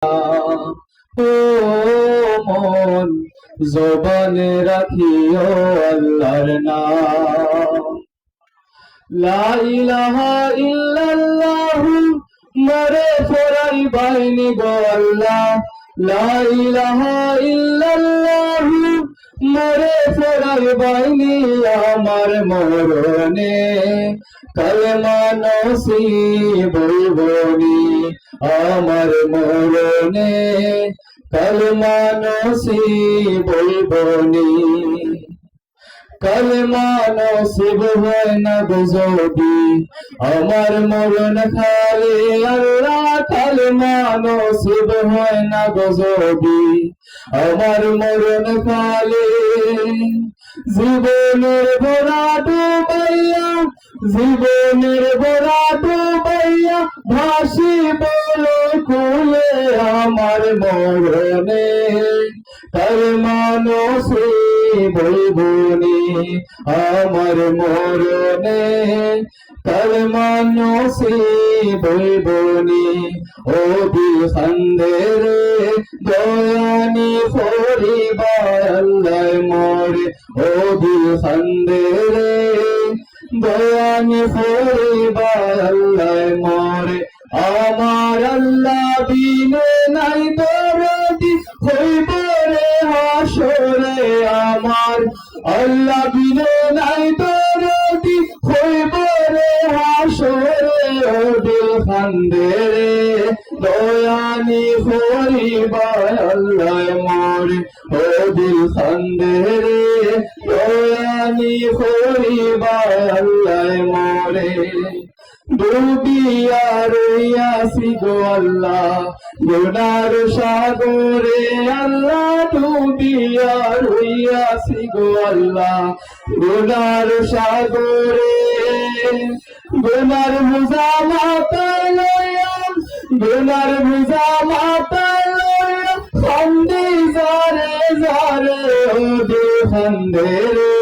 ও মন জবানে রাখিও আল্লাহর নাম। লা ইলাহা ইল্লাল্লাহু মরে ফরাই বাইনি গো আল্লাহ। লা ইলাহা ইল্লাল্লাহু মরে ফরাই বাইনি আমার মরণে কালেমা নসিব হইবনি আমার মরণে কালেমা নসিব হইবনি। কালেমা নসিব হয় না গো যদি আমার মরণ খালি আল্লাহ। কালেমা নসিব হয় না গো যদি আমার মরণ খালি। জীবনের ভরা ডুবাইয়া জীবনের ভরা ডুবাইয়া ভাসি বলো কুলে আমার মরণে কালেমা নসিব হইবনি আমার মরণে কালেমা নসিব হইবনি। ও দিল খান্দেরে দয়ানি ফরিবা আল্লাহ মোরে। ও দিল খান্দেরে দয়ানি ফরিবা আল্লাহ মোরে। আমার আল্লাহ বিনে নাই দরদি হইব রে হাসরে আমার আল্লাহ বিনে নাই দরদি হইব রে হাসরে। ও দিল খান্দেরে দয়ানি ফরিবা আল্লাহ মোরে। ও দিল খান্দেরে দয়ানি ফরিবা আল্লাহ মোরে। ডুবিয়া রইয়াছি গো আল্লাহ গুনার সাগরে আল্লাহ। ডুবিয়া রইয়াছি গো আল্লাহ গুনার সাগরে। গুনার বোঝা মাথায় লইয়া গুনার বোঝা মাথায় লইয়া খান্দি যারে যারে। ও দিল খান্দেরে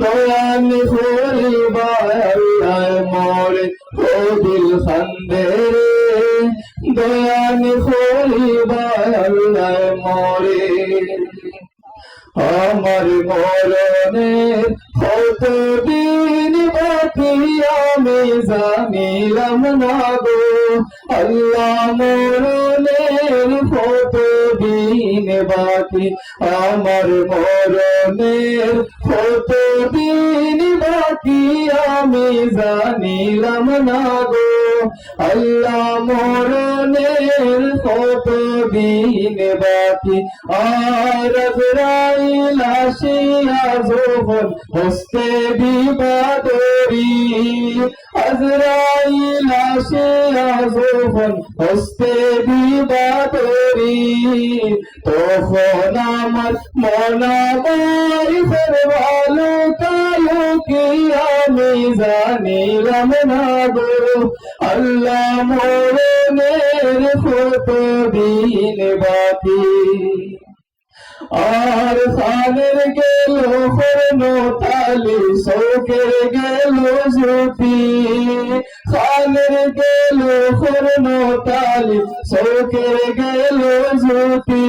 দয়ানি ফরিবা আল্লাহ মোরে। ও দিল খান্দেরে দয়ানি ফরিবা আল্লাহ মোরে। আমার মরণের কত দিন বাকি আমি জানিলাম না গো আল্লাহ। মরণের কত দিন বাকি আমার মরণের কত দিন বাকি আমি জানিলাম না গো আল্লাহ। মরণের কত দিন বাকি আর আজরাইল আসিয়া যখন হস্তে বিবাদরি। আজরাইল আসিয়া যখন হস্তে বিবাদরি তখন আমার মনামাই ফের ভালো কালো কি আমি জানিলাম না গো আল্লাহ। মরণের কত দিন বাকি আর খানের গেল কর্ণ তালি শোকের গেল জ্যোতি। খানের গেল কর্ণ তালি শোকের গেল জ্যোতি।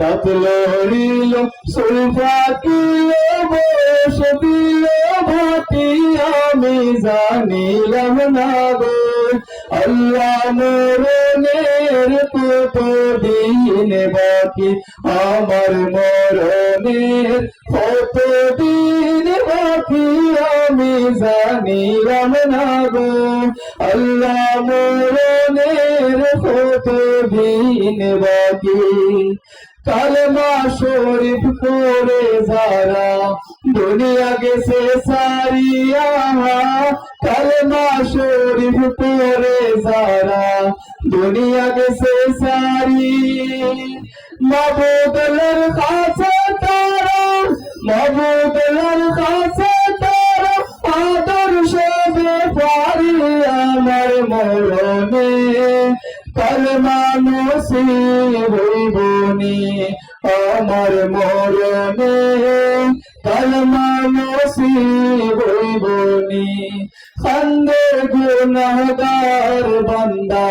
দাঁত লড়িল সুলফাকিল বয়স দিল ভাতি আমি জানিলাম না গো আল্লাহ। মরণের কত দিন বাকি আমার মরণের কত দিন বাকি আমি জানিলাম না গো আল্লাহ। মরণের কত দিন বাকি কালেমা শরীফ করে যারা দুনিয়া গেছে সারিয়া। কালেমা শরীফ করে যারা দুনিয়া গেছে সারি। মাবুদুল কাছে তারা মাবুদুল কাছে তারা আদর্শ বেপারি আমার মরণে কালেমা নসিব হইবনি আমার মরণে কালমা নসিব হইবনি খান্দে গুনাহগার বান্দা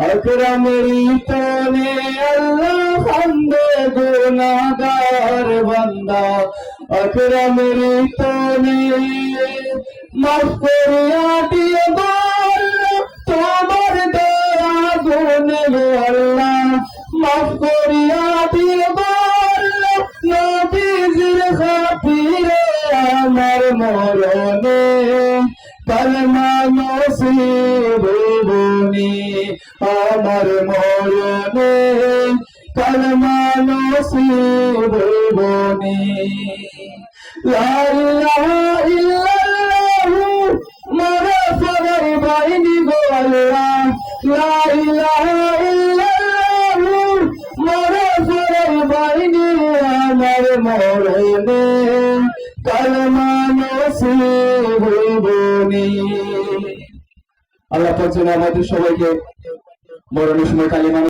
আকরামের তনে আল্লাহ খান্দে গুনাহগার বান্দা আকরামের তনে মাফ করিয়া দিও আল্লাহ তোমার দয়া গুণে আল্লাহ মাফ করিয়া দিও আল্লাহ নবীজির খাতিরে আমার মরণে কালমা নসিব হইবনি আমার মরণে কালমা নসিব হইবনি লা ইলাহা ইল্লাল্লাহু মারা ফরার বাইনি গো আল্লাহ লা ইলাহা ইল্লাল্লাহু মারা ফরার বাইনি আমার মরণে কালমা নসিব হইবনি। আল্লাহ পাক যেন আমাদের সবাইকে মরণের সময় কালিমা